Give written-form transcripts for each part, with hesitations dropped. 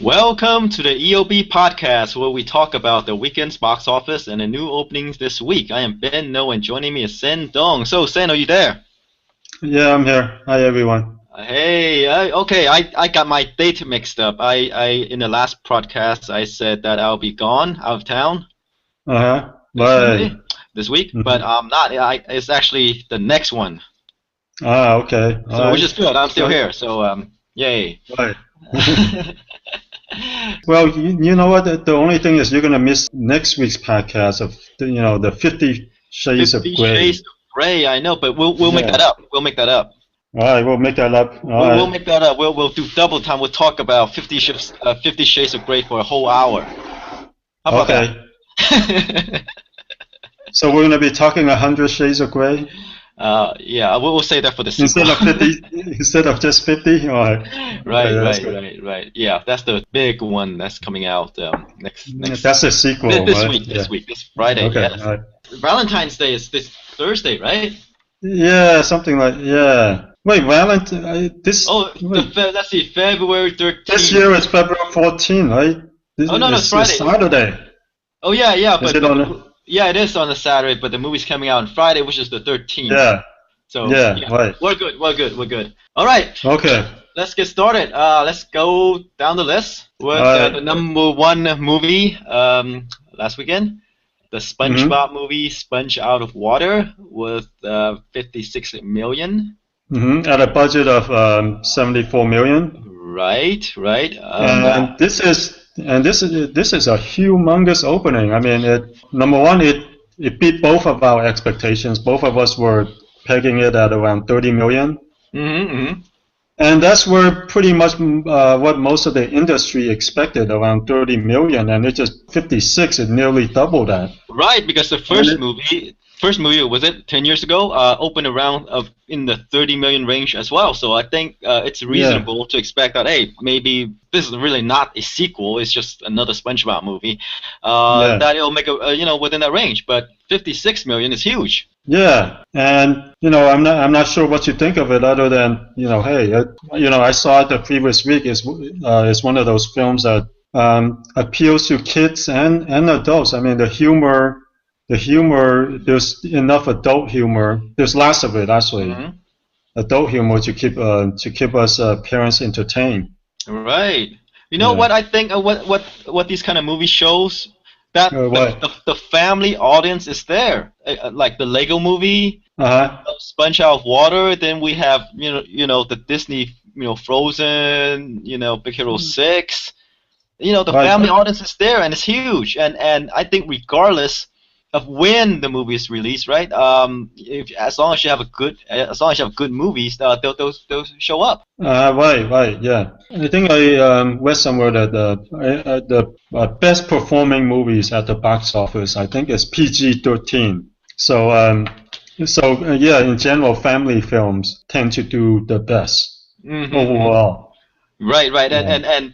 Welcome to the EOB podcast where we talk about the weekend's box office and the new openings this week. I am Ben No and joining me is Sen Dong. So Sen, are you there? Yeah, I'm here. Hi, everyone. I got my date mixed up. I in the last podcast I said that I'll be gone out of town Uh-huh. this Right. Sunday, this week, Mhm. but I'm not. It's actually the next one, Okay. All so which right. is good. I'm still here, so yay. Right. Well, you know what? The only thing is you're gonna miss next week's podcast of the 50 Shades of 50 Grey. Shades of Grey, I know, but we'll make Yeah. that up. We'll make that up. All right, we'll make that up. All We'll right. make that up. We'll do double time. We'll talk about 50 Shades of Grey for a whole hour. How about Okay. that? So we're gonna be talking 100 Shades of Grey Yeah, we'll say that for the sequel. instead of 50, instead of just 50. All right. Right, Okay, that's right, good. right. Yeah, that's the big one that's coming out next That's a sequel, this right? week, Yeah. this Friday. Okay. Yes. All right. Valentine's Day is this Thursday, right? Yeah, something like yeah. Wait, Valentine. Let's see, February 13th. This year is February 14, right? Oh, no, it's Friday. Saturday. Oh yeah, Is it on? yeah, it is on a Saturday, but the movie's coming out on Friday, which is the 13th. Yeah. So Yeah. Right. we're good. All right, Okay. let's get started. Let's go down the list with the number one movie last weekend, the SpongeBob movie, Sponge Out of Water, with 56 million. At a budget of 74 million. Right. And this is a humongous opening. I mean, number one, it beat both of our expectations. Both of us were pegging it at around 30 million. And that's where pretty much what most of the industry expected, around 30 million, and it just 56. It nearly doubled that. Right, because the first movie was it 10 years ago? Opened around in the 30 million range as well. So I think it's reasonable to expect that maybe this is really not a sequel. It's just another SpongeBob movie. That it'll make within that range. But 56 million is huge. Yeah, and I'm not sure what you think of it, other than hey, I saw it the previous week. It's one of those films that appeals to kids and adults. I mean, the humor, there's enough adult humor. There's lots of it actually, adult humor to keep us parents entertained. Right. You know what I think? What these kind of movies shows that the family audience is there. Like the Lego Movie, Sponge Out of Water. Then we have the Disney Frozen, Big Hero 6. The family audience is there and it's huge. And I think regardless of when the movie is released, right? As long as you have good movies, those show up. Right, yeah. I think I read somewhere that the best performing movies at the box office, I think, is PG-13. So yeah, in general, family films tend to do the best overall. Right, yeah. and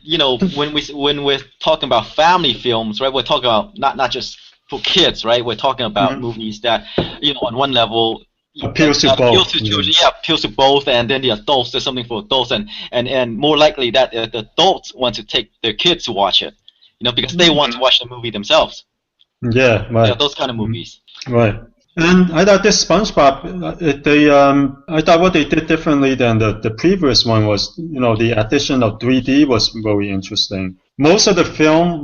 when we're talking about family films, right? We're talking about not just for kids, right? We're talking about movies that, on one level appeals to both. Appeals to both, and then the adults. There's something for adults, and more likely that the adults want to take their kids to watch it, because they want to watch the movie themselves. Yeah, right. Yeah, those kind of movies. Right. And I thought this SpongeBob, I thought what they did differently than the previous one was, the addition of 3D was very interesting. Most of the film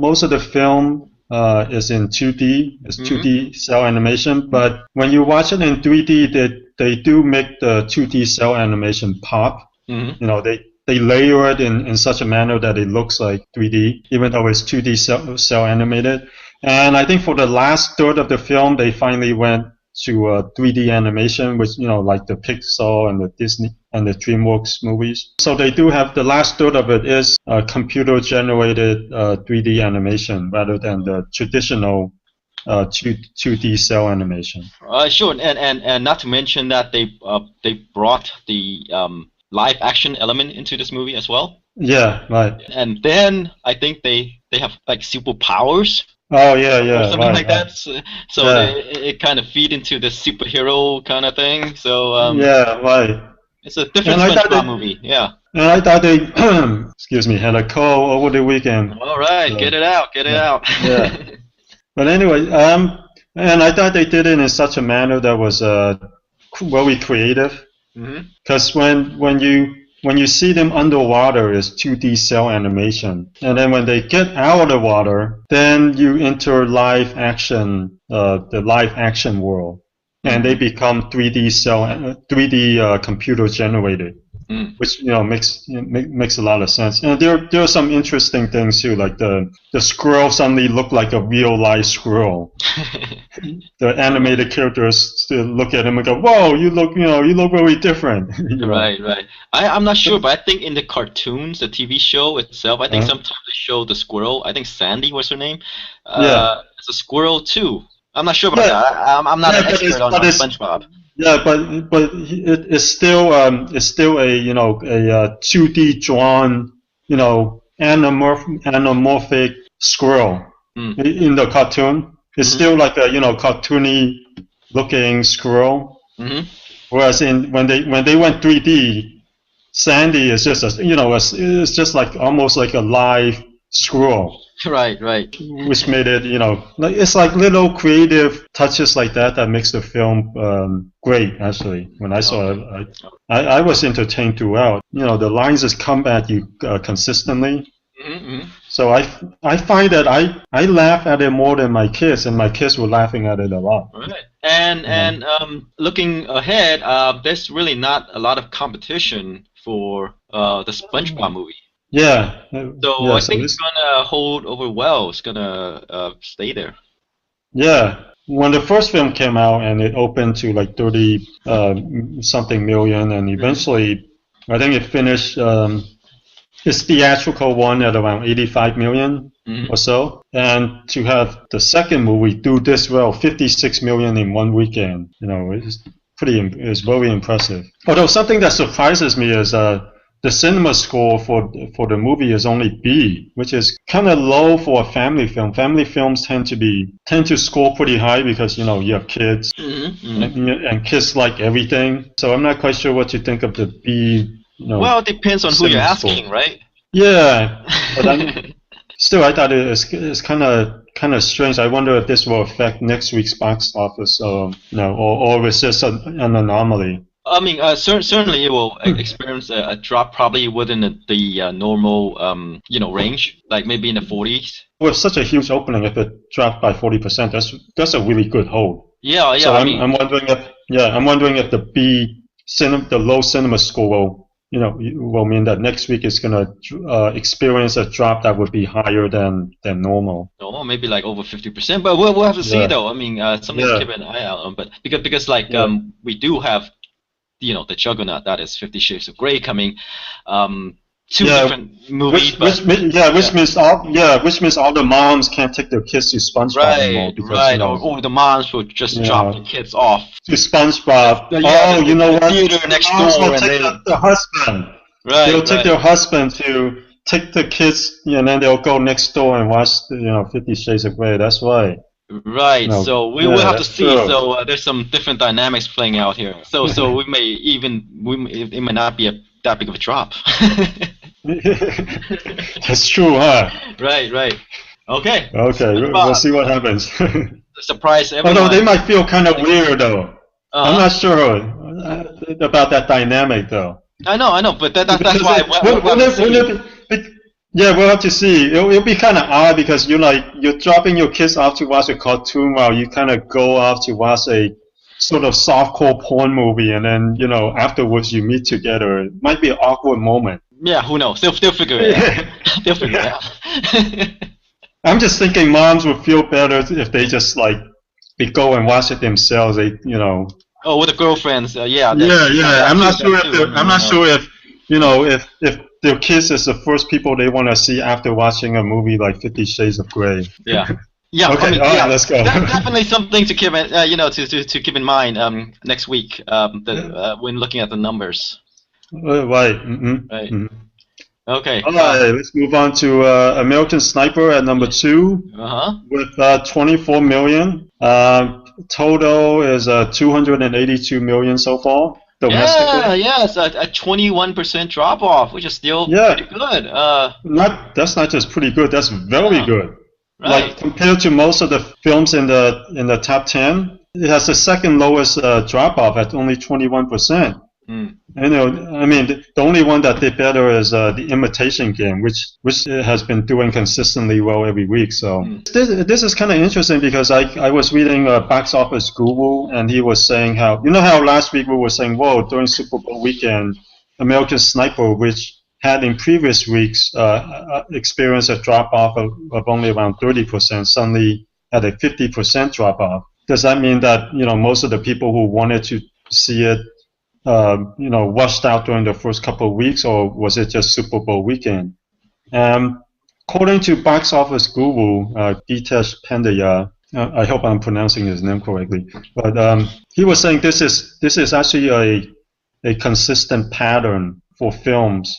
is in 2D, it's 2D cell animation, but when you watch it in 3D, they do make the 2D cell animation pop. They layer it in such a manner that it looks like 3D, even though it's 2D cell animated. And I think for the last third of the film, they finally went to 3D animation, which, like the Pixar and the Disney and the DreamWorks movies. So they do have the last third of it is computer-generated 3D animation rather than the traditional 2D cell animation. Sure, and not to mention that they brought the live action element into this movie as well. Yeah, right. And then I think they have like superpowers. Oh yeah, or something right, like that. So it kind of feed into the superhero kind of thing. So yeah, right. It's a different SpongeBob movie. Yeah. And I thought they, excuse me, had a cold over the weekend. All right, so, get it out, get it out. Yeah. But anyway, and I thought they did it in such a manner that was very creative. Because when you see them underwater, it's 2D cell animation, and then when they get out of the water, then you enter live action, the live action world, and they become 3D computer generated. Which makes a lot of sense, and there are some interesting things too, like the squirrel suddenly looked like a real life squirrel. The animated characters still look at him and go, "Whoa, you look very different." Right. I'm not sure, but I think in the cartoons, the TV show itself, I think sometimes they show the squirrel. I think Sandy was her name. It's a squirrel too. I'm not sure about that. I'm not an expert on SpongeBob. Yeah, but it's still a 2D drawn anamorphic squirrel in the cartoon. It's still like a cartoony looking squirrel. Whereas when they went 3D, Sandy is just it's just like almost like a live squirrel. Right. Which made it, it's like little creative touches like that makes the film great. Actually, when I saw it, I was entertained throughout. The lines just come at you consistently. So I find that I laugh at it more than my kids, and my kids were laughing at it a lot. Right. And looking ahead, there's really not a lot of competition for the SpongeBob movie. Yeah. So I think it's gonna hold over well. It's gonna stay there. Yeah. When the first film came out and it opened to like 30 something million, and eventually I think it finished its theatrical one at around 85 million or so. And to have the second movie do this well, 56 million in one weekend, it's very impressive. Although something that surprises me is the cinema score for the movie is only B, which is kind of low for a family film. Family films tend to score pretty high because you have kids and kids like everything. So I'm not quite sure what you think of the B. Well, it depends on who you're asking, right? Yeah, but I thought it's kind of strange. I wonder if this will affect next week's box office, or is this an anomaly? I mean, certainly it will experience a drop, probably within the normal, range, like maybe in the 40s. With such a huge opening, if it dropped by 40%, that's a really good hold. Yeah. So I'm wondering if the low cinema score will mean that next week is gonna experience a drop that would be higher than normal. No, maybe like over 50%, but we'll have to see though. I mean, something to keep an eye out on. But because we do have the juggernaut that is 50 Shades of Grey coming, two different movies. Which means all the moms can't take their kids to SpongeBob anymore because or the moms will just drop the kids off to SpongeBob. You know what? Theater next door, and take the husband. Right. They'll take their husband to take the kids, and then they'll go next door and watch 50 Shades of Grey. That's right. Right, so we will have to see. True. So there's some different dynamics playing out here. So it may not be that big of a drop. That's true, huh? Right. Okay. We'll see what happens. Surprise everyone. Although they might feel kind of weird though. I'm not sure about that dynamic though. I know, but that's why. Yeah, we'll have to see. It'll be kind of odd because you're dropping your kids off to watch a cartoon while you kind of go off to watch a sort of softcore porn movie, and then afterwards you meet together. It might be an awkward moment. Yeah, who knows? They'll figure it out. They'll figure it out. I'm just thinking moms would feel better if they just they go and watch it themselves. Oh, with the girlfriends. Yeah. I'm not sure if their kids is the first people they want to see after watching a movie like 50 Shades of Grey. Yeah. Okay. Let's go. Definitely something to keep to keep in mind next week when looking at the numbers. Right. Right. Okay. All right. Let's move on to American Sniper at number 2 with 24 million. Total is 282 million so far. domestically. Yeah, it's a 21% drop off, which is still pretty good. That's not just pretty good. That's very good. Right. Like compared to most of the films in the top 10, it has the second lowest drop off at only 21%. You know, I mean, the only one that did better is the Imitation Game, which has been doing consistently well every week. So this is kind of interesting because I was reading Box Office Guru, and he was saying how, you know how last week we were saying, whoa, during Super Bowl weekend, American Sniper, which had in previous weeks experienced a drop off of only around 30%, suddenly had a 50% drop off. Does that mean that, you know, most of the people who wanted to see it you know, washed out during the first couple of weeks, or was it just Super Bowl weekend? According to Box Office Guru, Gitesh Pandya, I hope I'm pronouncing his name correctly, but he was saying this is actually a consistent pattern for films.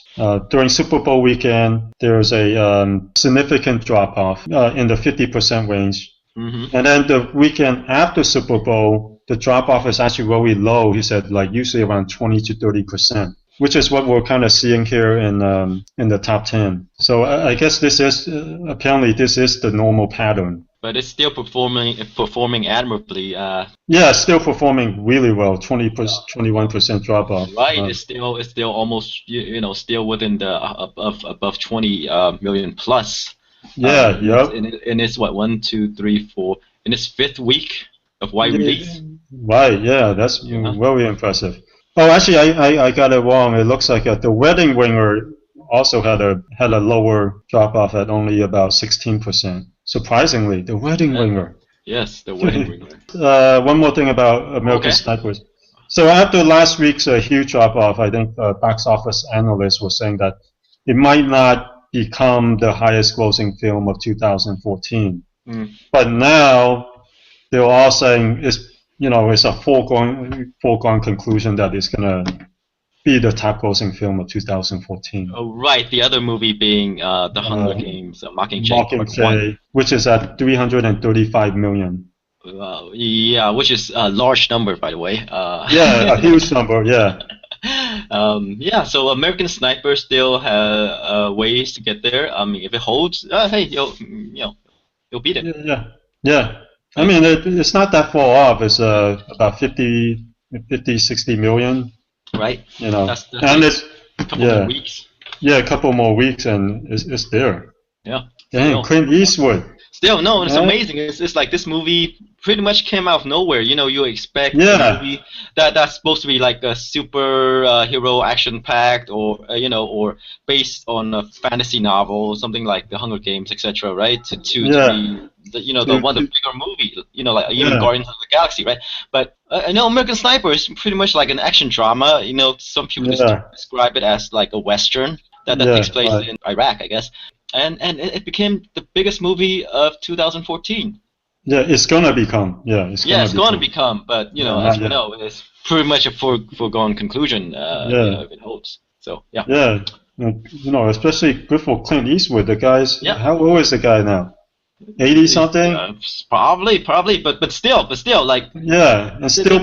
During Super Bowl weekend, there's a significant drop-off in the 50% range. And then the weekend after Super Bowl, the drop-off is actually very low. He said, like usually around 20 to 30%, which is what we're kind of seeing here in the top 10. So I guess this is apparently this is the normal pattern. But it's still performing admirably. Yeah, still performing really well. 21% drop-off. Right, it's still almost still within the above 20 million plus. Yeah, yep. And it's what 1, 2, 3, 4 in its 5th week of wide release. Right, yeah, that's very impressive. Oh, actually, I got it wrong. It looks like The Wedding Ringer also had a lower drop off at only about 16%. Surprisingly, The Wedding Ringer. Yes, The Wedding Ringer. One more thing about American Snipers. So after last week's huge drop off, I think box office analysts were saying that it might not become the highest grossing film of 2014. But now they're all saying it's a foregone conclusion that it's gonna be the top grossing film of 2014. Oh, right. The other movie being The Hunger Games, Mockingjay, which is at 335 million. Yeah, which is a large number, by the way. Yeah, a huge number. Yeah. Yeah, so American Sniper still has ways to get there. I mean, if it holds, hey, you'll beat it. Yeah. I mean, it's not that far off. It's about 50, 60 million. Right. You know, that's and it's a couple more weeks. Yeah, a couple more weeks, and it's there. Yeah. Dang, Clint Eastwood. Still, no, it's amazing. It's like this movie pretty much came out of nowhere. You know, you expect a movie that's supposed to be like a super hero action-packed, or or based on a fantasy novel, something like The Hunger Games, etc. Right? To be the bigger movie. Like even Guardians of the Galaxy, right? But I know American Sniper is pretty much like an action drama. You know, some people describe it as like a western that takes place in Iraq, I guess. And it became the biggest movie of 2014. Yeah, it's gonna become. It's gonna become. But as we know, it's pretty much a foregone conclusion. If it holds. So yeah. Yeah, especially good for Clint Eastwood. The guy's how old is the guy now? 80 something? Probably, but still, like and still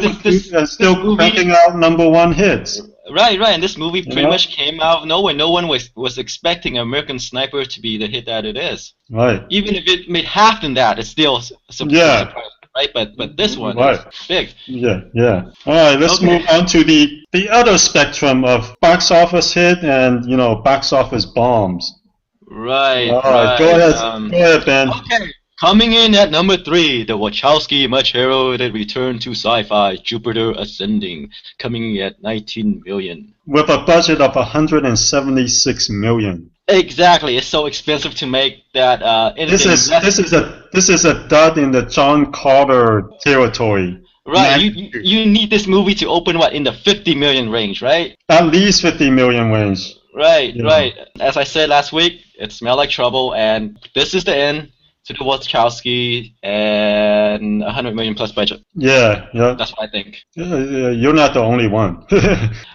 cranking out #1 hits. Right, and this movie pretty much came out of nowhere. No one was expecting American Sniper to be the hit that it is. Right. Even if it made half than that, it's still surprising, right? But this one is big. Yeah. All right, let's move on to the other spectrum of box office hit and box office bombs. Right. All right. Go ahead, Ben. Okay. Coming in at number 3, the Wachowski much heralded return to sci-fi, Jupiter Ascending, coming in at 19 million. With a budget of 176 million. Exactly. It's so expensive to make that. This is a dud in the John Carter territory. Right. You need this movie to open in the 50 million range, right? At least 50 million range. Right. As I said last week, it smelled like trouble, and this is the end to the Wachowski and 100 million plus budget. Yeah. That's what I think. You're not the only one.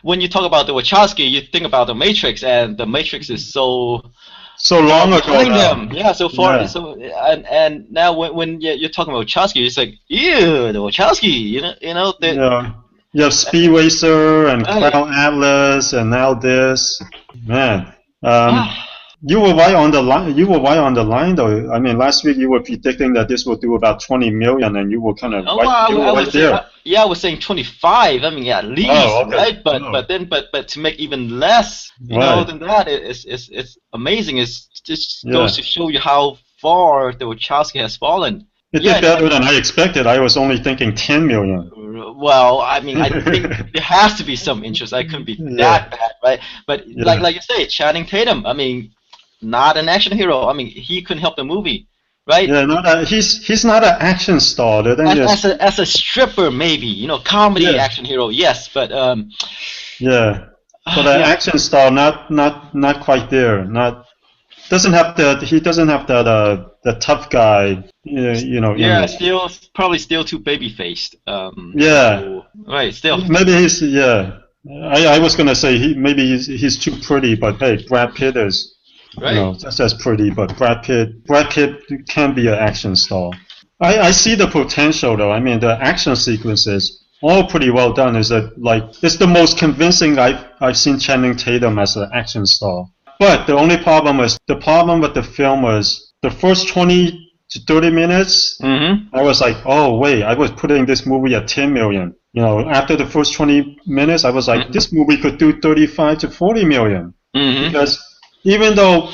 When you talk about the Wachowski, you think about the Matrix, and the Matrix is so long ago now. Yeah, so far. Yeah. So and now when you're talking about Wachowski, it's like, ew, the Wachowski. You have Speed Racer and Cloud Atlas, and now this. Man, you were right on the line. You were right on the line, though. I mean, last week you were predicting that this will do about 20 million, and you were kind of right there. I was saying 25. I mean, yeah, at least, right? But to make even less, you know, than that, it's amazing. It just goes to show you how far the Wachowski has fallen. It did better than I expected. I was only thinking 10 million. Well, I mean, I think there has to be some interest. I couldn't be that bad, right? But like you say, Channing Tatum. I mean, not an action hero. I mean, he couldn't help the movie, right? Yeah, he's not an action star. As a stripper, maybe, you know, comedy action hero, yes, but but an action star, not quite there. He doesn't have that the tough guy, you know. Probably still too baby faced. Right, still. Maybe he's I was gonna say maybe he's too pretty, but hey, Brad Pitt is, you know, just as pretty. But Brad Pitt can be an action star. I see the potential though. I mean, the action sequences all pretty well done. It's the most convincing I've seen Channing Tatum as an action star. But the only problem with the film was the first 20 to 30 minutes. I was like, oh wait, I was putting this movie at 10 million. You know, after the first 20 minutes, I was like, this movie could do 35 to 40 million. Because even though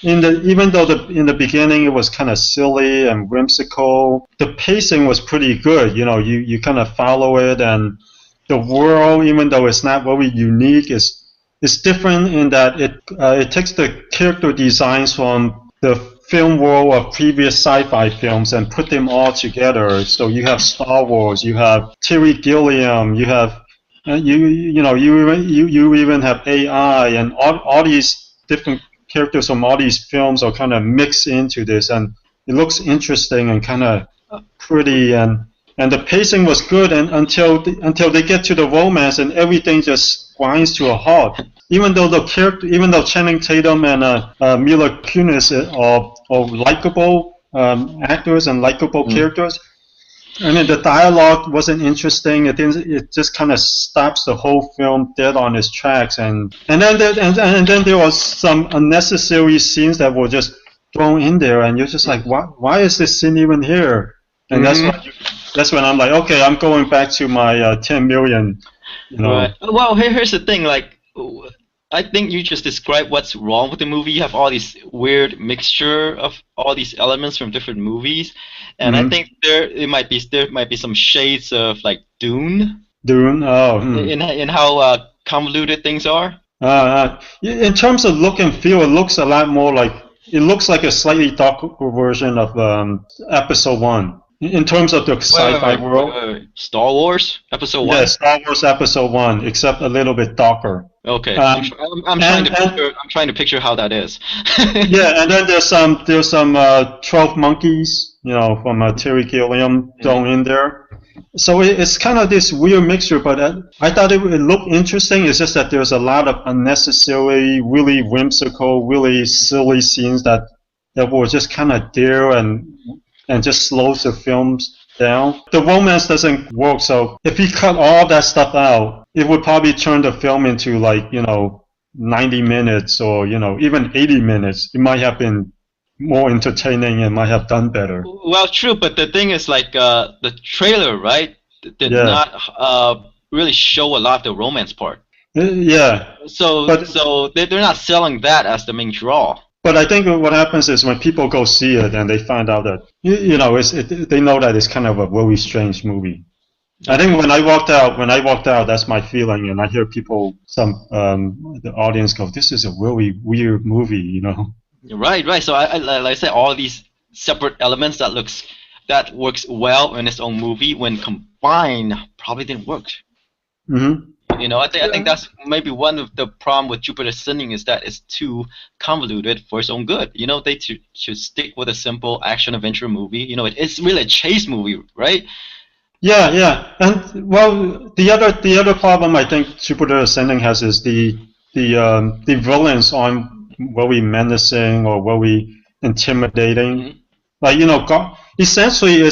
in the beginning it was kind of silly and whimsical, the pacing was pretty good. You know, you kind of follow it, and the world, even though it's not very unique, it's different in that it takes the character designs from the film world of previous sci-fi films and put them all together. So you have Star Wars, you have Terry Gilliam, you have you even have AI, and all these different characters from all these films are kind of mixed into this, and it looks interesting and kind of pretty, and the pacing was good, and until they get to the romance, and everything just grinds to a halt. Even though Channing Tatum and Mila Kunis are likable actors and likable characters, I mean, the dialogue wasn't interesting. It just kind of stops the whole film dead on its tracks, and then there was some unnecessary scenes that were just thrown in there, and you're just like, why is this scene even here? And that's when I'm like, okay, I'm going back to my 10 million. You know. Right. Well, here's the thing. Like, I think you just described what's wrong with the movie. You have all these weird mixture of all these elements from different movies, and I think there might be some shades of like Dune. Dune. Oh. In how convoluted things are. In terms of look and feel, it looks a lot more like a slightly darker version of Episode 1. In terms of the sci-fi world. Star Wars Episode 1? Yeah, Star Wars Episode 1, except a little bit darker. Okay. I'm trying to picture how that is. Yeah, and then there's some 12 Monkeys, you know, from Terry Gilliam thrown in there. So it's kind of this weird mixture, but I thought it looked interesting. It's just that there's a lot of unnecessary, really whimsical, really silly scenes that were just kind of there and just slows the films down. The romance doesn't work, so if you cut all that stuff out, it would probably turn the film into 90 minutes or, even 80 minutes. It might have been more entertaining and might have done better. Well, true, but the thing is the trailer, right, did not really show a lot of the romance part. Yeah. So they're not selling that as the main draw. But I think what happens is when people go see it and they find out that they know that it's kind of a really strange movie. I think when I walked out, that's my feeling, and I hear people, the audience go, "This is a really weird movie," Right. So I like I said, all these separate elements that works well in its own movie when combined probably didn't work. Mm-hmm. I think that's maybe one of the problem with Jupiter Ascending is that it's too convoluted for its own good. They should stick with a simple action adventure movie. It's really a chase movie, right? Yeah. And well, the other problem I think Jupiter Ascending has is the villains aren't very menacing or very intimidating. Mm-hmm. Essentially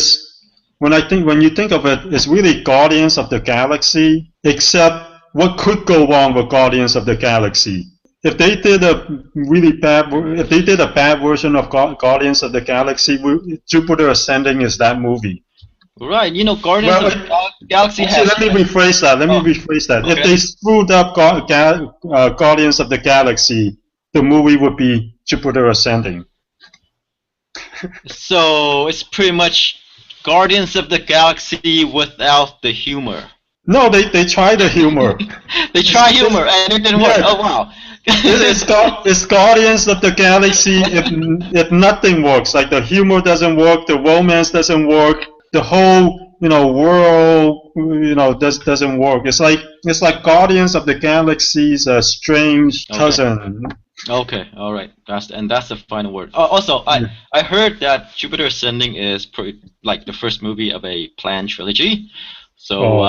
when you think of it, it's really Guardians of the Galaxy, except what could go wrong with Guardians of the Galaxy? If they did a bad version of Guardians of the Galaxy, Jupiter Ascending is that movie. Right, Guardians of the Galaxy has... Let me rephrase that. Okay. If they screwed up Guardians of the Galaxy, the movie would be Jupiter Ascending. So it's pretty much Guardians of the Galaxy without the humor. No, they try the humor. They try humor and it didn't work. Oh wow. It's Guardians of the Galaxy if nothing works. Like the humor doesn't work, the romance doesn't work, the whole world doesn't work. It's like Guardians of the Galaxy's strange cousin. Okay, all right. That's the final word. Also, I heard that Jupiter Ascending is like the first movie of a planned trilogy. So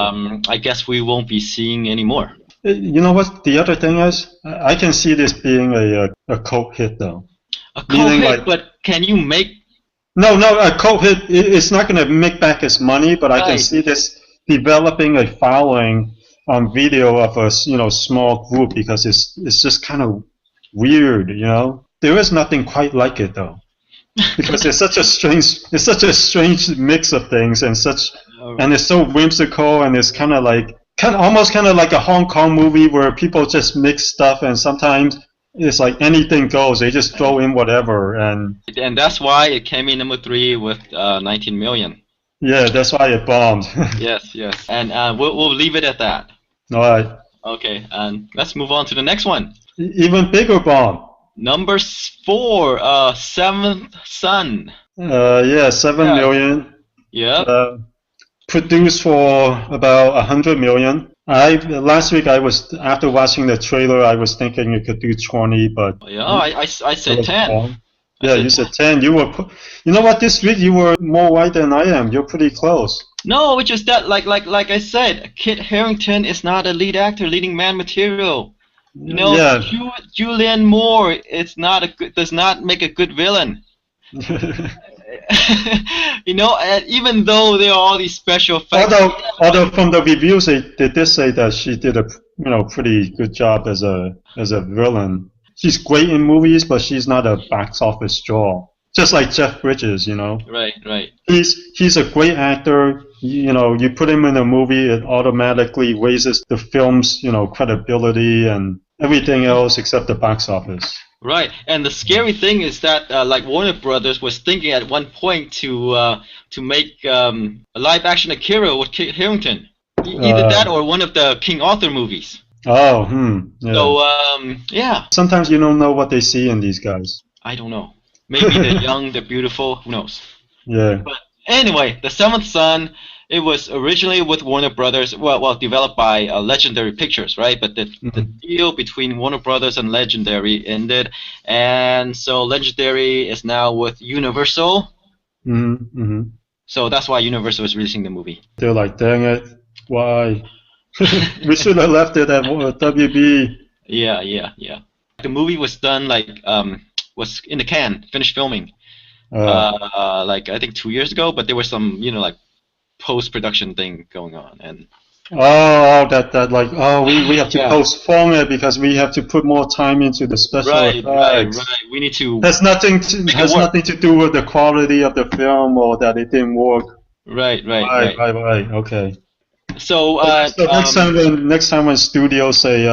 I guess we won't be seeing any more. You know what the other thing is? I can see this being a cult hit though. A cult hit, but can you make... No, a cult hit, it's not going to make back its money, but I can see this developing a following on video of a small group because it's just kind of weird, There is nothing quite like it though, because it's such a strange mix of things and it's so whimsical and it's almost like a Hong Kong movie where people just mix stuff and sometimes it's like anything goes. They just throw in whatever and that's why it came in number 3 with 19 million. Yeah, that's why it bombed. Yes, and we'll leave it at that. All right. Okay, and let's move on to the next one. Even bigger bomb. Number 4, Seventh Son. 7 million. Yeah. Produced for about 100 million. Last week after watching the trailer, I was thinking it could do 20, but yeah, I said 10. Yeah, you said 10. You know what? This week you were more right than I am. You're pretty close. No, it's just that, like I said, Kit Harington is not a leading man material. Julianne Moore does not make a good villain. Even though there are all these special effects. Although from the reviews they did say that she did a pretty good job as a villain. She's great in movies, but she's not a box office draw. Just like Jeff Bridges, Right. He's a great actor. You put him in a movie, it automatically raises the film's credibility and everything else except the box office. Right, and the scary thing is that Warner Brothers was thinking at one point to make a live-action Akira with Kit Harington, either that or one of the King Arthur movies. Oh, yeah. So yeah. Sometimes you don't know what they see in these guys. I don't know. Maybe they're young, they're beautiful. Who knows? Yeah. But anyway, The Seventh Son. It was originally with Warner Brothers, well, developed by Legendary Pictures, right? But the deal between Warner Brothers and Legendary ended, and so Legendary is now with Universal. Mm-hmm. So that's why Universal is releasing the movie. They're like, dang it, why? We should have left it at WB. Yeah. The movie was done was in the can, finished filming, I think 2 years ago. But there was some, post-production thing going on, and we have to postpone it because we have to put more time into the special effects. Right. We need to. Has nothing to do with the quality of the film or that it didn't work. Right. Okay. So next time when studios say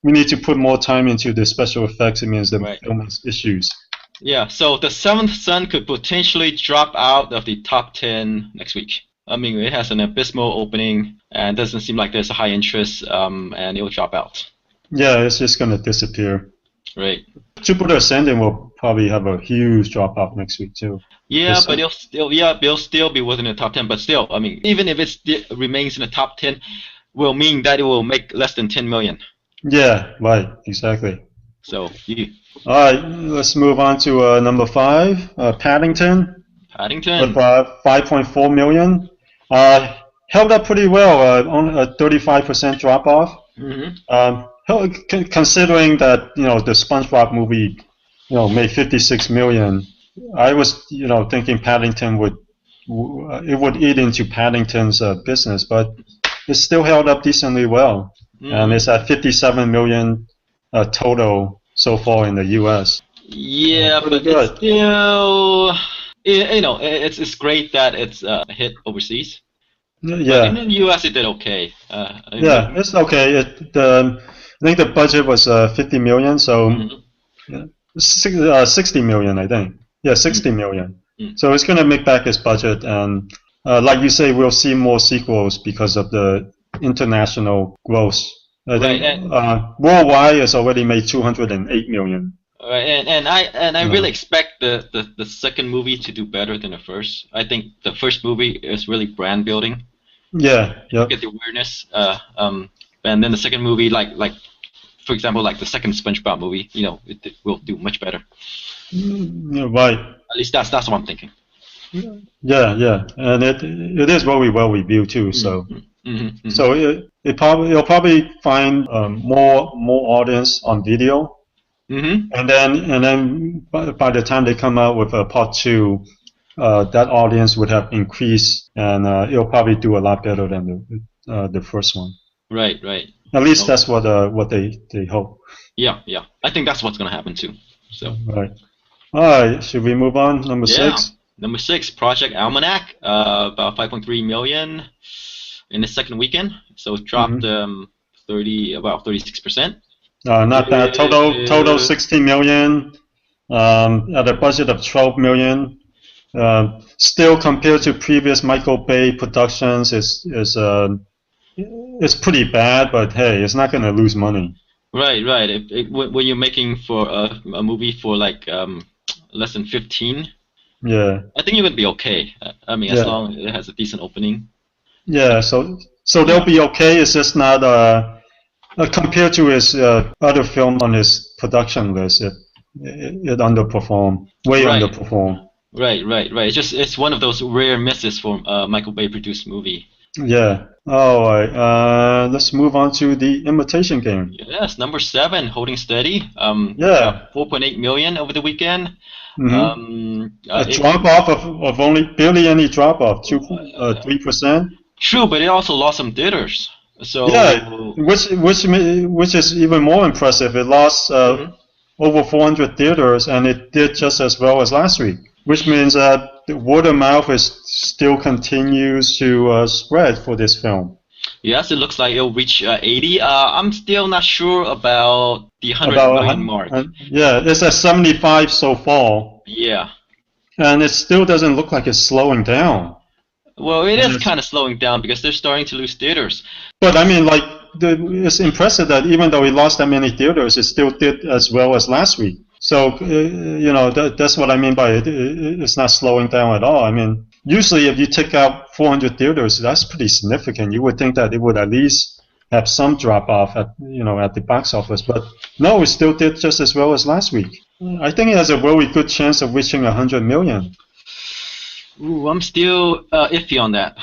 we need to put more time into the special effects, it means the film has issues. Yeah. So The Seventh Son could potentially drop out of the top 10 next week. I mean, it has an abysmal opening and doesn't seem like there's a high interest, and it'll drop out. Yeah, it's just going to disappear. Right. Jupiter Ascending will probably have a huge drop off next week too. Yeah, but it'll still be within the top 10. But still, I mean, even if it remains in the top 10, will mean that it will make less than 10 million. Yeah, right, exactly. So, all right, let's move on to number 5, Paddington. Paddington. With 5.4 million. Held up pretty well, on a 35% drop off. Mm-hmm. Considering that the SpongeBob movie made 56 million, I was thinking Paddington would it would eat into Paddington's business, but it's still held up decently well, and it's at 57 million total so far in the U.S. Yeah, but good. It's still, it's great that it's a hit overseas. Yeah. But in the U.S. it did okay. Yeah, it's okay. I think the budget was 50 million, so 60 million, I think. Yeah, 60 million. So it's going to make back its budget, and like you say, we'll see more sequels because of the international growth. I think worldwide it's already made 208 million. Right, and I really expect the second movie to do better than the first. I think the first movie is really brand building. Yeah, yeah. Get the awareness, and then the second movie, like for example, like the second SpongeBob movie, it will do much better. Right. At least that's what I'm thinking. Yeah, and it is very well reviewed too. So so it'll probably find more audience on video. And then by the time they come out with a part 2, that audience would have increased, and it'll probably do a lot better than the first one. Right. At least that's what they hope. Yeah. I think that's what's gonna happen too. So. Right. All right. Should we move on? Number 6. Number 6, Project Almanac, about 5.3 million in the second weekend. So it dropped about 36%. Not bad. Total 16 million. At a budget of 12 million. Still, compared to previous Michael Bay productions, it's pretty bad. But hey, it's not going to lose money. Right. When you're making for a movie for like less than 15. Yeah. I think you're going to be okay. I mean, as long as it has a decent opening. Yeah. So they'll be okay. It's just not compared to his other film on his production list. It underperformed. Underperformed. Right. It's one of those rare misses for Michael Bay produced movie. Yeah. All right. Let's move on to the Imitation Game. Yes, number 7, holding steady. 4.8 million over the weekend. A drop off of only barely any drop off, 3%. True, but it also lost some theaters. So which is even more impressive. It lost over 400 theaters, and it did just as well as last week. Which means that the word of mouth still continues to spread for this film. Yes, it looks like it'll reach 80. I'm still not sure about the 100 million mark. It's at 75 so far. Yeah. And it still doesn't look like it's slowing down. Well, it is kind of slowing down because they're starting to lose theaters. But I mean, like, it's impressive that even though it lost that many theaters, it still did as well as last week. So, that's what I mean by it. It's not slowing down at all. I mean, usually if you take out 400 theaters, that's pretty significant. You would think that it would at least have some drop off at the box office. But no, it still did just as well as last week. I think it has a very good chance of reaching 100 million. Ooh, I'm still iffy on that.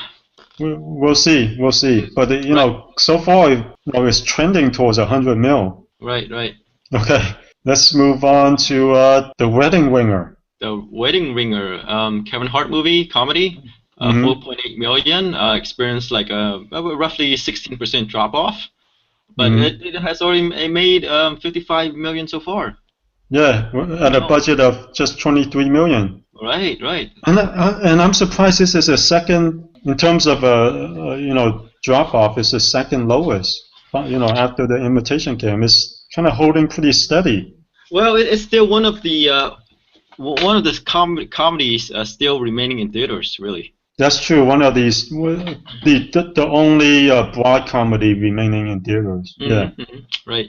We'll see. But so far, it's trending towards 100 mil. Right. Okay, let's move on to The Wedding Ringer. The Wedding Ringer, Kevin Hart movie, comedy, 4.8 million. Experienced like a roughly 16% drop off, but it has already made 55 million so far. Yeah, at a budget of just 23 million. Right. And I'm surprised this is the second, in terms of drop off, it's the second lowest. After The Imitation Game, it's kind of holding pretty steady. Well, it's still one of the comedies still remaining in theaters, really. That's true. One of these, the only broad comedy remaining in theaters. Right.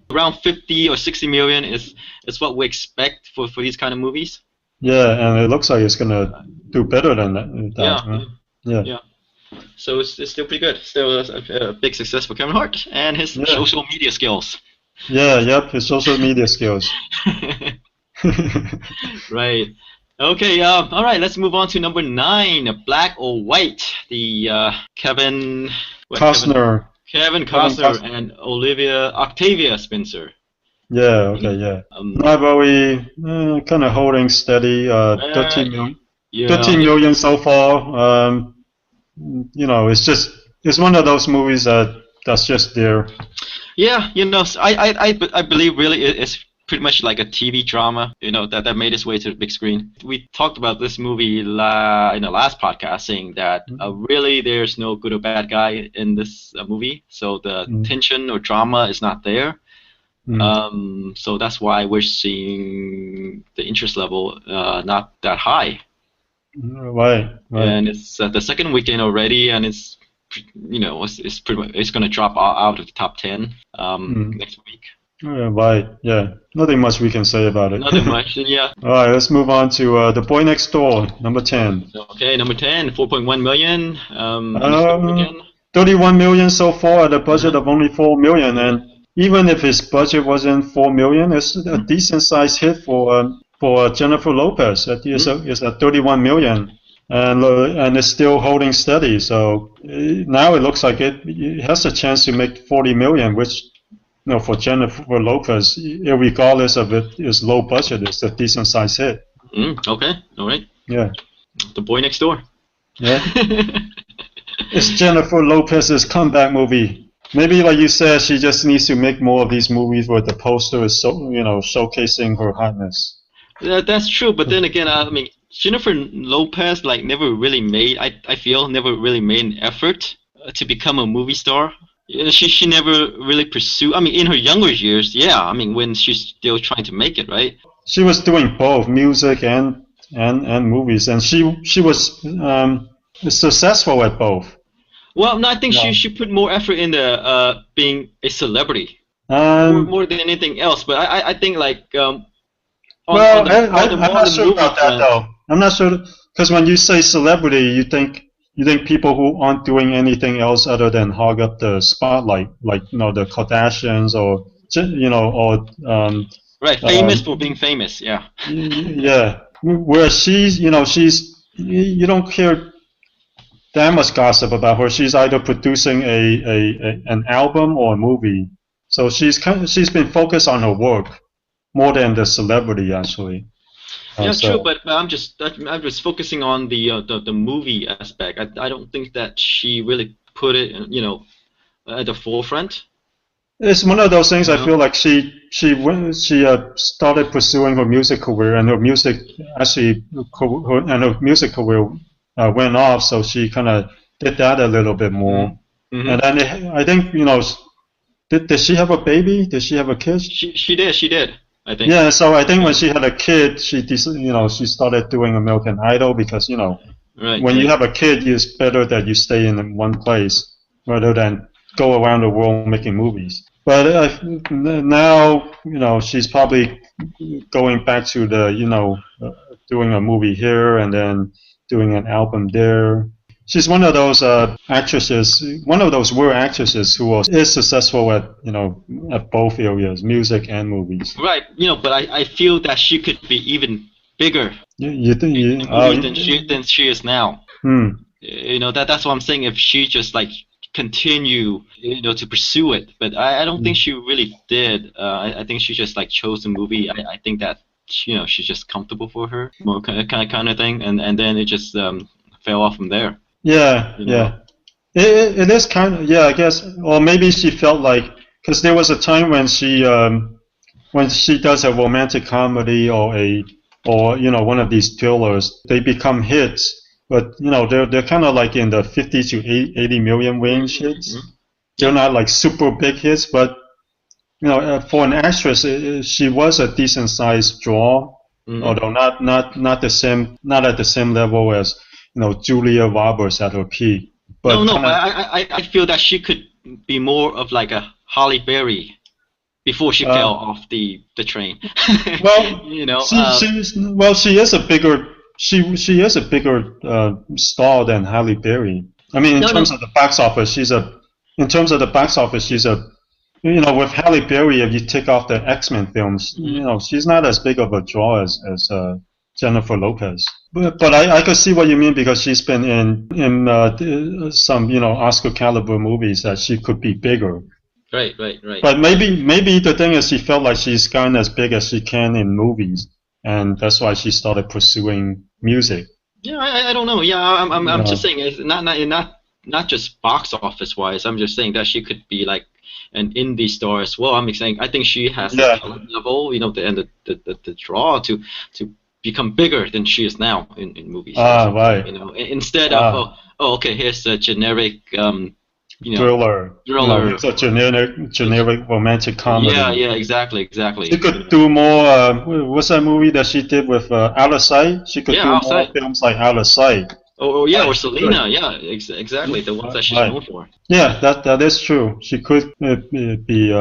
Around 50 or 60 million is what we expect for these kind of movies. Yeah, and it looks like it's gonna do better than that. Yeah. So it's still pretty good. Still a big success for Kevin Hart and his social media skills. His social media skills. Right. Okay. All right. Let's move on to number 9, Black or White. The Kevin Costner and Octavia Spencer. Yeah. Okay. Yeah. Not very kind of holding steady. 13 million. Yeah. 13 million so far. It's one of those movies that's just there. Yeah, I believe really it's pretty much like a TV drama, that made its way to the big screen. We talked about this movie in the last podcast, saying that really there's no good or bad guy in this movie, so the tension or drama is not there. So that's why we're seeing the interest level not that high. Right. And it's the second weekend already, and it's it's going to drop out of the top 10 next week. Right. Yeah. Nothing much we can say about it. Nothing much. Yeah. All right. Let's move on to The Boy Next Door, number 10. Okay, number 10, 4.1 million. 31 million so far at a budget of only 4 million, and even if his budget wasn't 4 million, it's a decent sized hit for Jennifer Lopez. It's at 31 million. And it's still holding steady. So now it looks like it has a chance to make 40 million, which, for Jennifer Lopez, regardless of it is low budget, it's a decent size hit. Okay, all right. Yeah. The Boy Next Door. Yeah. It's Jennifer Lopez's comeback movie. Maybe, like you said, she just needs to make more of these movies where the poster is showcasing her hotness. That's true, but then again, Jennifer Lopez never really made an effort to become a movie star. She never really pursued. In her younger years, when she's still trying to make it, right? She was doing both music and movies, and she was successful at both. Well, no, I think she put more effort into being a celebrity more than anything else. But I think I'm not sure about that though. I'm not sure, because when you say celebrity, you think people who aren't doing anything else other than hog up the spotlight, like the Kardashians or right, famous for being famous, yeah. Yeah, where she's you don't hear that much gossip about her. She's either producing an album or a movie, so she's been focused on her work more than the celebrity actually. Yeah, true, but I'm just focusing on the movie aspect. I don't think that she really put it at the forefront. It's one of those things. I feel like she started pursuing her music career, and her music career went off. So she kind of did that a little bit more. Mm-hmm. And then I think did she have a baby? Did she have a kid? She did. I think. Yeah, so I think when she had a kid, she started doing American Idol because when you have a kid, it's better that you stay in one place rather than go around the world making movies. But now she's probably going back to the doing a movie here and then doing an album there. She's one of those actresses, one of those rare actresses who is successful at both areas, music and movies. Right, but I feel that she could be even bigger than she is now. That's what I'm saying. If she just continue, to pursue it, but I don't think she really did. I think she just chose a movie. I think that she's just comfortable for her, more kind of thing, and then it just fell off from there. Yeah. It is kind of, I guess, or maybe she felt because there was a time when she does a romantic comedy or one of these thrillers, they become hits, but they're kind of in the 50 to 80 million range hits. Mm-hmm. They're not super big hits, but for an actress, she was a decent sized draw, although not at the same level as Julia Roberts at her peak. But I feel that she could be more of a Halle Berry before she fell off the train. Well, she is a bigger star than Halle Berry. In terms of the box office, she's a with Halle Berry, if you take off the X-Men films, she's not as big of a draw as Jennifer Lopez. But I could see what you mean, because she's been in some Oscar caliber movies that she could be bigger. Right. But maybe the thing is she felt like she's gotten as big as she can in movies, and that's why she started pursuing music. Yeah, I don't know. Yeah, I'm just saying it's not just box office wise. I'm just saying that she could be like an indie star as well. I'm saying I think she has the talent level, and the draw to become bigger than she is now in movies. Right. Instead of okay, here's a generic thriller. It's a generic romantic comedy. Yeah, exactly. She could do more. What's that movie that she did with Out of Sight? She could do more films like Out of Sight. Or Selena. Yeah, exactly. The ones that she's known for. Yeah, that is true. She could be.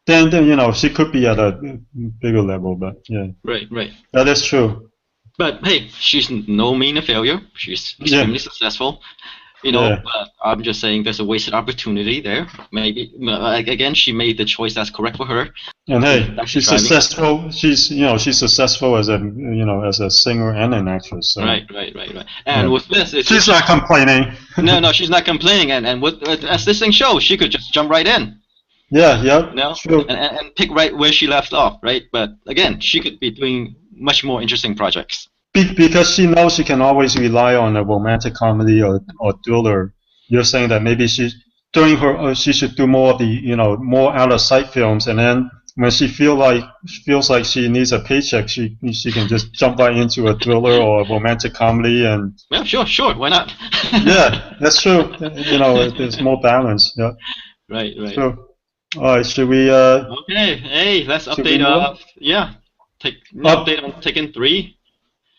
Then she could be at a bigger level, but yeah. Right. That is true. But hey, she's no mean a failure. She's extremely successful. But I'm just saying there's a wasted opportunity there. Maybe again, she made the choice that's correct for her. And hey, she's successful. She's successful as a singer and an actress. So. Right. And with this, she's not complaining. No, she's not complaining. And as this thing shows, she could just jump right in. Yeah. True. And pick right where she left off, right? But again, she could be doing much more interesting projects. Because she knows she can always rely on a romantic comedy or thriller. You're saying that maybe she should do more of the more out of sight films, and then when she feels like she needs a paycheck, she can just jump right into a thriller or a romantic comedy and. Yeah, sure, why not? Yeah, that's true. There's more balance. Yeah. Right. Sure. All right, should we? Okay, hey, let's update. Update on Taken 3.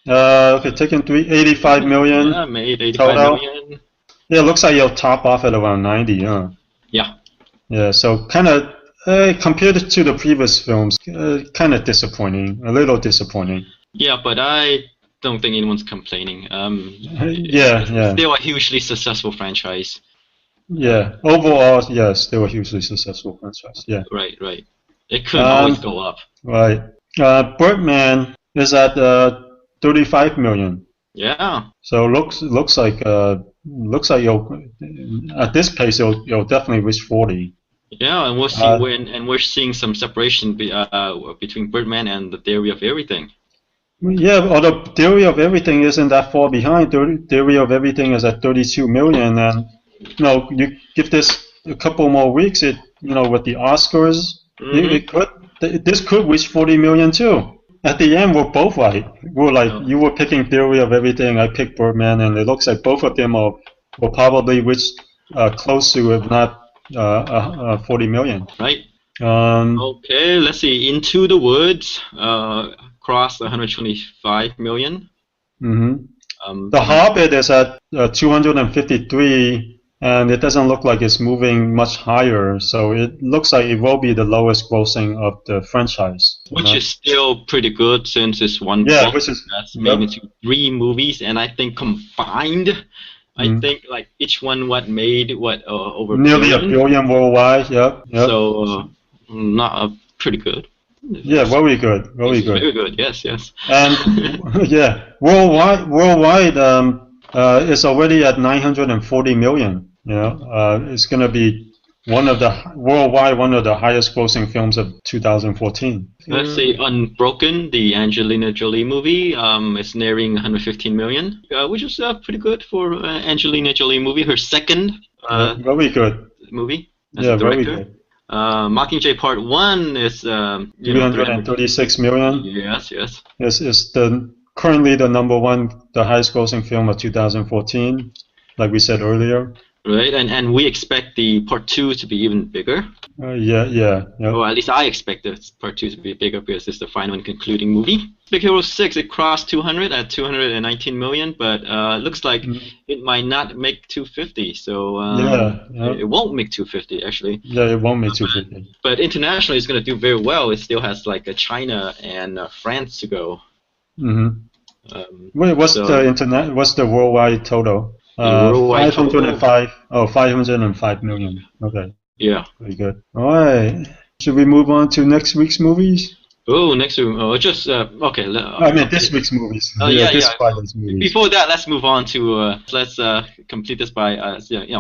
Okay, Taken 3, 85 million. Yeah, made 85 million. Yeah, it looks like you'll top off at around 90, huh? Yeah. Yeah, so kind of compared to the previous films, kind of disappointing, a little disappointing. Yeah, but I don't think anyone's complaining. It's still a hugely successful franchise. Yeah, overall, yes, still a hugely successful franchise. Yeah. Right. It could always go up. Right. Birdman is at 35 million. Yeah. So looks like you'll at this pace you'll definitely reach 40. Yeah, and we'll see we're seeing some separation between Birdman and the Theory of Everything. Yeah, although Theory of Everything isn't that far behind. Theory of Everything is at 32 million, and you give this a couple more weeks, with the Oscars, this could reach 40 million too. At the end, we're both right. We're like, you were picking Theory of Everything, I picked Birdman, and it looks like both of them will probably reach close to, if not 40 million. Right. Okay, let's see. Into the Woods crossed 125 million. Mm-hmm. The Hobbit is at 253. And it doesn't look like it's moving much higher, so it looks like it will be the lowest grossing of the franchise. Which is still pretty good since it's one book that's made into 3 movies, and I think combined, I think like each one made over nearly $1 billion worldwide. Yep. So pretty good. Yeah, very good. Very good. Yes. And worldwide. It's already at 940 million. It's going to be one of the highest grossing films of 2014. Let's see, Unbroken, the Angelina Jolie movie, is nearing 115 million, which is pretty good for Angelina Jolie movie. Her second very good movie as a director. Very good. Mockingjay Part 1 is 336 million. Yes. It's currently the highest grossing film of 2014, like we said earlier. Right, and we expect the Part 2 to be even bigger. Yeah. Or at least I expect the Part 2 to be bigger because it's the final and concluding movie. Big Hero 6, it crossed 200 at 219 million, but looks like it might not make 250. So it won't make 250 actually. Yeah, it won't make 250. But internationally, it's going to do very well. It still has like China and France to go. Mm-hmm. What's the worldwide total? 505 million. Okay. Yeah. Very good. All right. Should we move on to next week's movies? Oh, next week. Oh, just okay. This week's movies. Friday's movies. Before that, let's move on to let's complete this by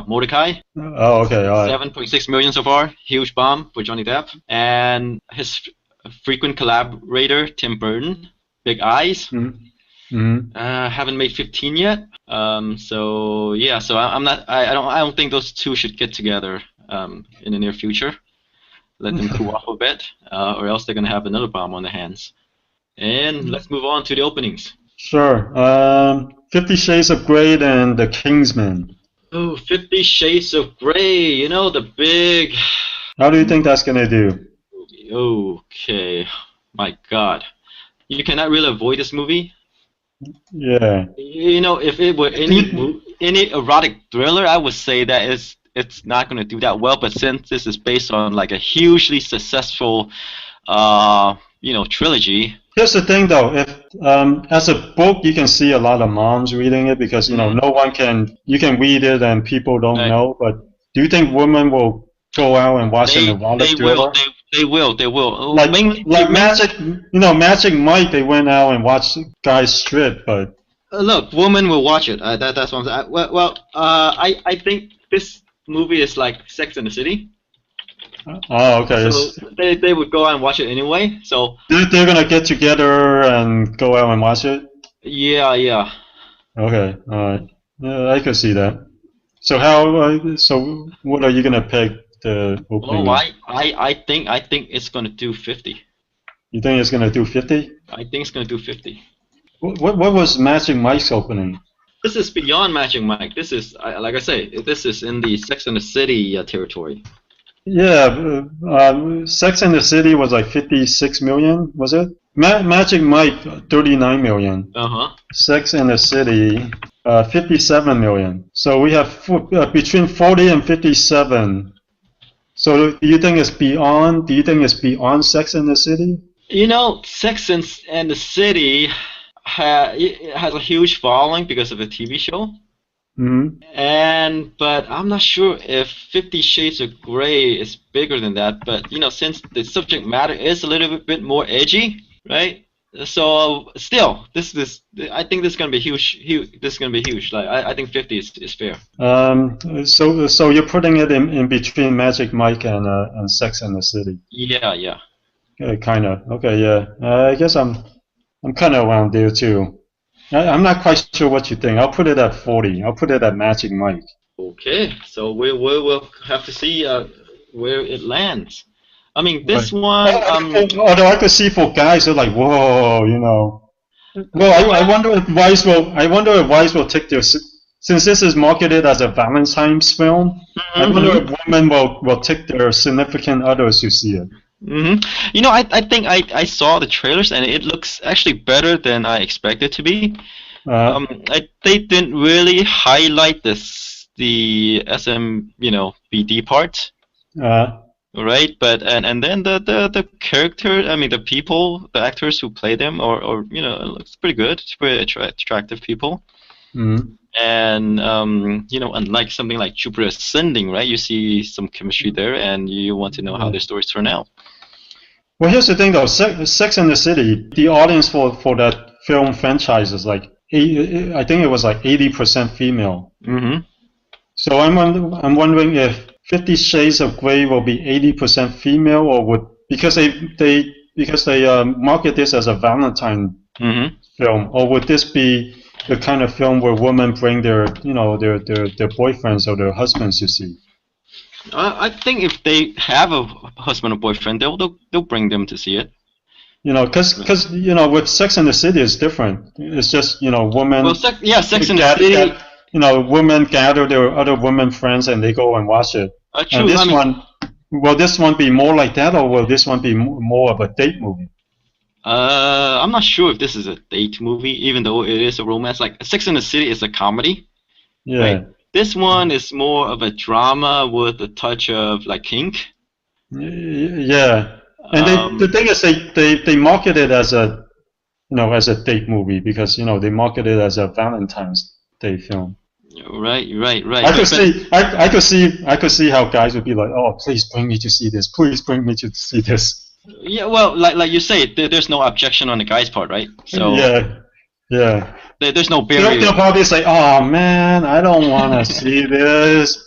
Mordecai. Oh, okay. All right. 7.6 million so far. Huge bomb for Johnny Depp and his frequent collaborator Tim Burton. Big Eyes. Haven't made 15 yet. So yeah, so I'm not. I don't think those two should get together in the near future. Let them cool off a bit, or else they're gonna have another bomb on their hands. And let's move on to the openings. Sure. 50 Shades of Grey and The Kingsman. Oh, 50 Shades of Grey. You know, the big... How do you think that's going to do? Okay. My God. You cannot really avoid this movie. Yeah. You know, if it were any erotic thriller, I would say that it's not going to do that well. But since this is based on like a hugely successful, trilogy... Here's the thing, though. If as a book, you can see a lot of moms reading it because no one can. You can read it and people don't know. But do you think women will go out and watch an erotic thriller? They will. Like Magic, Magic Mike. They went out and watched guys strip, but look, women will watch it. That's what I'm saying. I think this movie is like Sex and the City. Oh, okay. So they would go out and watch it anyway. So they're gonna get together and go out and watch it. Yeah. Okay. All right. Yeah, I could see that. So how? So what are you gonna pick the opening? Oh, I think it's gonna do 50. You think it's gonna do 50? I think it's gonna do 50. What was Magic Mike's opening? This is beyond Magic Mike. This is like I say. This is in the Sex and the City territory. Yeah, Sex and the City was like 56 million, was it? Magic Mike, 39 million. Sex and the City, 57 million. So we have between 40 and 57. So do you think it's beyond? Do you think it's beyond Sex and the City? You know, Sex and the City has a huge following because of the TV show. But I'm not sure if 50 Shades of Grey is bigger than that. But since the subject matter is a little bit more edgy, right? So still, I think this is gonna be huge. This is gonna be huge. Like I think 50 is fair. So you're putting it in between Magic Mike and Sex and the City. Yeah. Kind of. Okay, yeah. I guess I'm kind of around there too. I'm not quite sure what you think. I'll put it at 40. I'll put it at Magic Mike. Okay, so we'll have to see where it lands. I mean, this one... although I could see for guys, they're like, whoa, Well, I wonder if Vice will take their... Since this is marketed as a Valentine's film, I wonder if women will take their significant others to see it. I think I saw the trailers and it looks actually better than I expected to be. They didn't really highlight the BD part, right? But and then the character, I mean the people, the actors who play them, or it looks pretty good. It's pretty attractive people. And unlike something like Jupiter Ascending, right? You see some chemistry there, and you want to know how their stories turn out. Well, here's the thing, though. Sex and the City, the audience for that film franchise is like, I think it was like 80% female. So I'm wondering if 50 Shades of Grey will be 80% female, or because they market this as a Valentine film, or would this be the kind of film where women bring their boyfriends or their husbands to see? I think if they have a husband or boyfriend, they'll bring them to see it. Because with Sex and the City it's different. It's just women. Well, Sex and the City. Women gather their other women friends and they go and watch it. True. And will this one be more like that, or will this one be more of a date movie? I'm not sure if this is a date movie, even though it is a romance. Like Sex and the City is a comedy. Yeah. Right? This one is more of a drama with a touch of like kink. Yeah, and the thing is, they market it as a date movie because they market it as a Valentine's Day film. Right. I could see how guys would be like, oh, please bring me to see this. Please bring me to see this. Yeah, well, like you say, there's no objection on the guy's part, right? So yeah. There's no barrier. They'll probably say, "Oh man, I don't want to see this.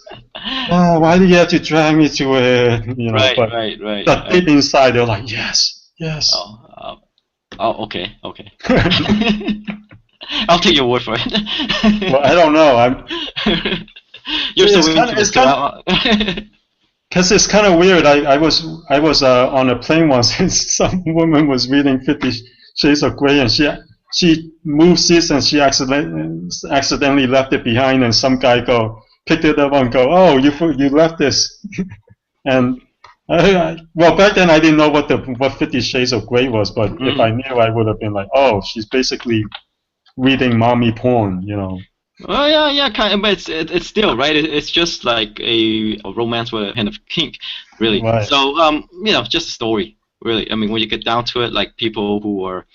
Oh, why do you have to drag me to it?" Right. But deep inside, they're like, "Yes." Oh, okay. I'll take your word for it. Well, I don't know. You're so into this drama. Because it's kind of weird. I was on a plane once, and some woman was reading 50 Shades of Grey, and she moved seats and she accidentally left it behind, and some guy picked it up and go, oh, you left this, and well, back then I didn't know what 50 Shades of Grey was, but if I knew, I would have been like, oh, she's basically reading mommy porn, you know. Oh yeah, kind of, but it's still right. It's just like a romance with a hint of kink, really. Right. So just a story, really. I mean, when you get down to it, like people who are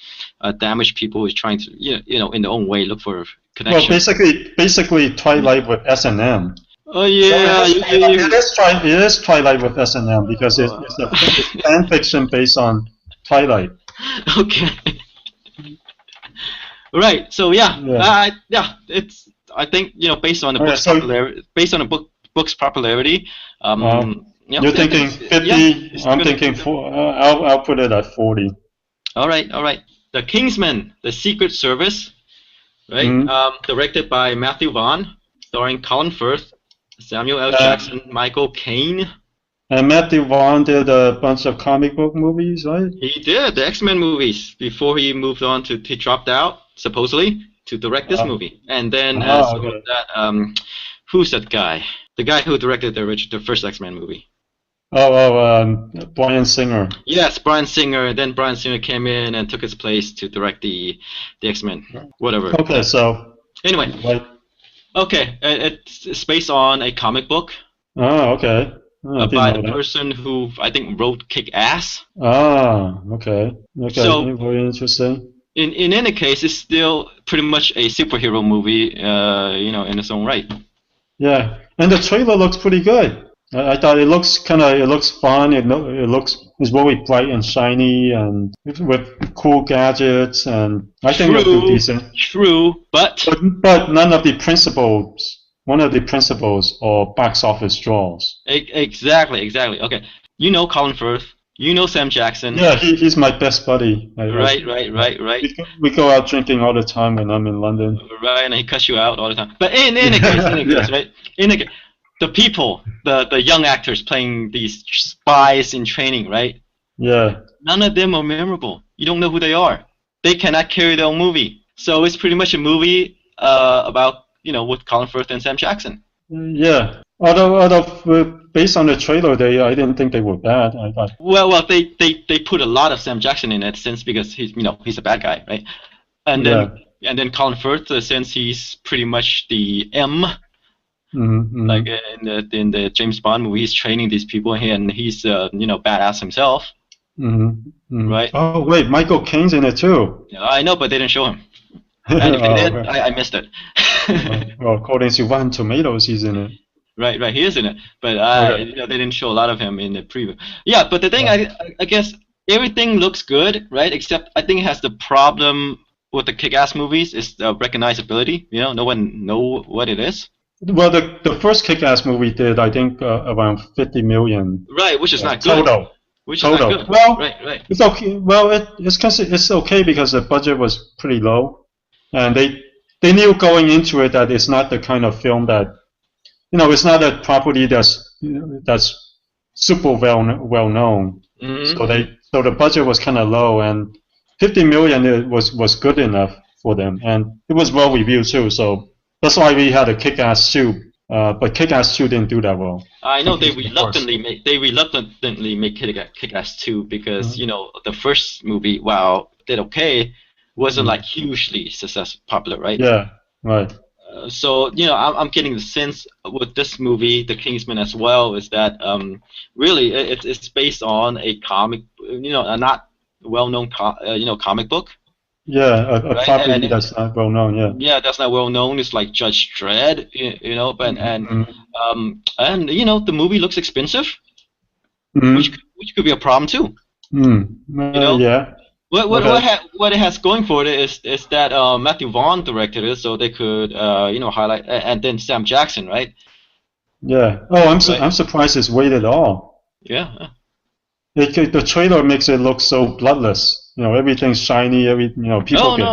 damaged people who is trying to in their own way look for connection. Well, basically Twilight with S&M. Oh yeah, so it is Twilight with S&M because it's a fan fiction based on Twilight. Okay. Right. So yeah. It's I think based on the book's popularity, based on the book's popularity. You're thinking 50. Yeah, I'm thinking 4. I'll put it at 40. All right. The Kingsman, The Secret Service, right? Directed by Matthew Vaughn, starring Colin Firth, Samuel L. Jackson, Michael Caine. And Matthew Vaughn did a bunch of comic book movies, right? He did the X-Men movies before he moved on to he dropped out supposedly to direct this movie, and then who's that guy? The guy who directed the first X-Men movie. Bryan Singer. Yes, Bryan Singer. Then Bryan Singer came in and took his place to direct the X-Men. Whatever. Okay, so anyway. What? Okay, it's based on a comic book. Oh, okay. By the person who I think wrote Kick-Ass. Ah, okay. So, very interesting. In any case, it's still pretty much a superhero movie, in its own right. Yeah, and the trailer looks pretty good. I thought it looks fun. It's very bright and shiny, and with cool gadgets, and I think it looks decent. True, but none of the principles. One of the principles or box office draws. Exactly. Okay, Colin Firth. Sam Jackson. Yeah, he's my best buddy. Right. We go out drinking all the time when I'm in London. Right, and he cuts you out all the time. But in any case, right? The people, the young actors playing these spies in training, right? Yeah. None of them are memorable. You don't know who they are. They cannot carry their own movie. So it's pretty much a movie about with Colin Firth and Sam Jackson. Yeah. Although based on the trailer, I didn't think they were bad. I thought. Well, they put a lot of Sam Jackson in that sense because he's a bad guy, right? And then Colin Firth, since he's pretty much the M. Mm-hmm. Like in the James Bond movie, he's training these people, and he's badass himself. Mm-hmm. Right? Oh wait, Michael Caine's in it too. Yeah, I know, but they didn't show him. And if they did, okay. I missed it. Well, according to Rotten Tomatoes, he's in it. Right, he is in it, but they didn't show a lot of him in the preview. Yeah, but the thing, I guess everything looks good, right? Except I think it has the problem with the Kick-Ass movies is the recognizability. No one know what it is. Well, the first Kick-Ass movie did, I think, around 50 million. Right, which is not good. Total. Which is not good. Well, right. It's okay. Well, it's okay because the budget was pretty low, and they knew going into it that it's not the kind of film that, it's not a property that's super well known. Mm-hmm. So the budget was kind of low, and 50 million was good enough for them, and it was well reviewed too. So that's why we had a Kick-Ass 2, but Kick-Ass 2 didn't do that well. I know they reluctantly make Kick-Ass 2 because the first movie, while did okay, wasn't like hugely popular, right? Yeah, right. So I'm getting the sense with this movie, The Kingsman as well, is that really it's based on a comic, a not well-known comic book. Yeah, a property that's not well known. Yeah. Yeah, that's not well known. It's like Judge Dredd, but and the movie looks expensive, which could be a problem too. Yeah. What it has going for it is that Matthew Vaughn directed it, so they could highlight, and then Sam Jackson, right? Yeah. Oh, I'm surprised it's rated R. Yeah. The trailer makes it look so bloodless. everything's shiny. People get.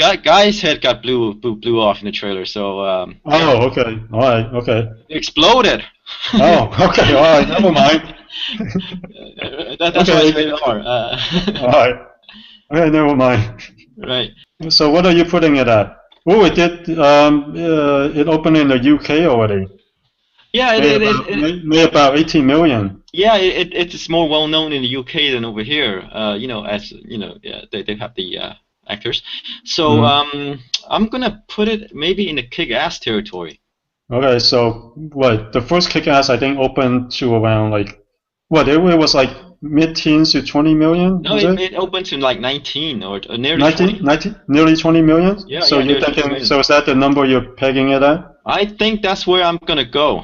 A guy's head got blew off in the trailer. So. Okay. All right. Okay. It exploded. Oh, okay. All right. Never mind. That's why it's rated R. All right. Okay. Never mind. Right. So what are you putting it at? Oh, it did. It opened in the UK already. Yeah, it made about 18 million. Yeah, it's more well known in the UK than over here. They have the actors. So I'm gonna put it maybe in the Kick-Ass territory. Okay, so what? The first Kick-Ass I think opened to around like what? It was like mid-teens to 20 million. No, it opened to like 19 or nearly 20. Nearly 20 million. Yeah. So you're thinking? So is that the number you're pegging it at? I think that's where I'm gonna go.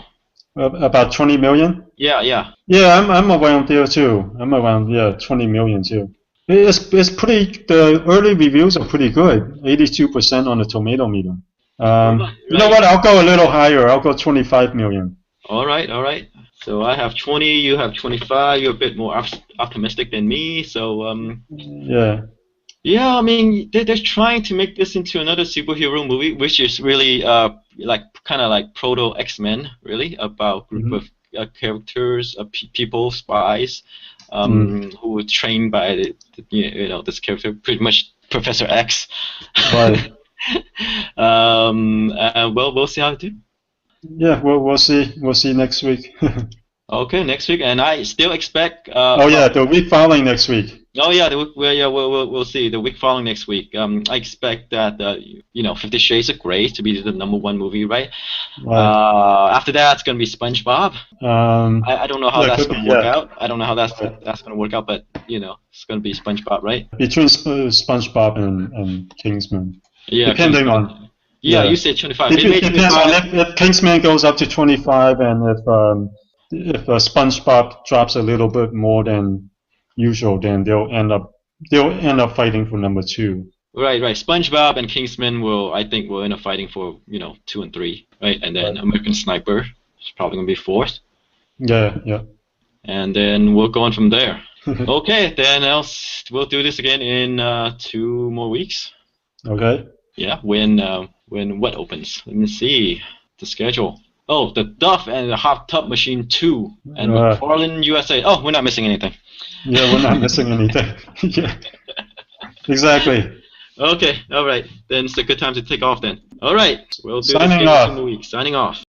About 20 million? Yeah. Yeah, I'm around there too. I'm around 20 million too. It's pretty. The early reviews are pretty good. 82% on the tomato meter. Right. You know what? I'll go a little higher. I'll go 25 million. All right. So I have 20. You have 25. You're a bit more optimistic than me. So Yeah. Yeah, I mean they're trying to make this into another superhero movie, which is really kind of like proto X-Men, really, about a group of characters, people, spies, who were trained by this character, pretty much Professor X. Right. We'll see how it do. Yeah, we'll see. We'll see next week. Okay, next week, and I still expect. The week following next week. Oh yeah, we'll see the week following next week. I expect that 50 Shades of Grey to be the #1 movie, right? After that, it's gonna be SpongeBob. I don't know how that's gonna work out. I don't know how that's gonna work out, but it's gonna be SpongeBob, right? Between SpongeBob and Kingsman. Yeah. Depending on. Yeah, you said 25. It depends on if Kingsman goes up to 25, and if SpongeBob drops a little bit more than usual, then they'll end up fighting for #2. Right. SpongeBob and Kingsman will end up fighting for 2 and 3, right? And then American Sniper is probably gonna be 4th. Yeah. And then we'll go on from there. Okay, then we'll do this again in 2 more weeks. Okay. Yeah, when what opens? Let me see the schedule. Oh, the Duff and the Hot Tub Machine 2 and McFarlane USA. Oh, we're not missing anything. Yeah, we're not missing anything. Yeah, exactly. Okay, all right. Then it's a good time to take off then. All right, we'll do Signing this off. in 2 weeks. Signing off.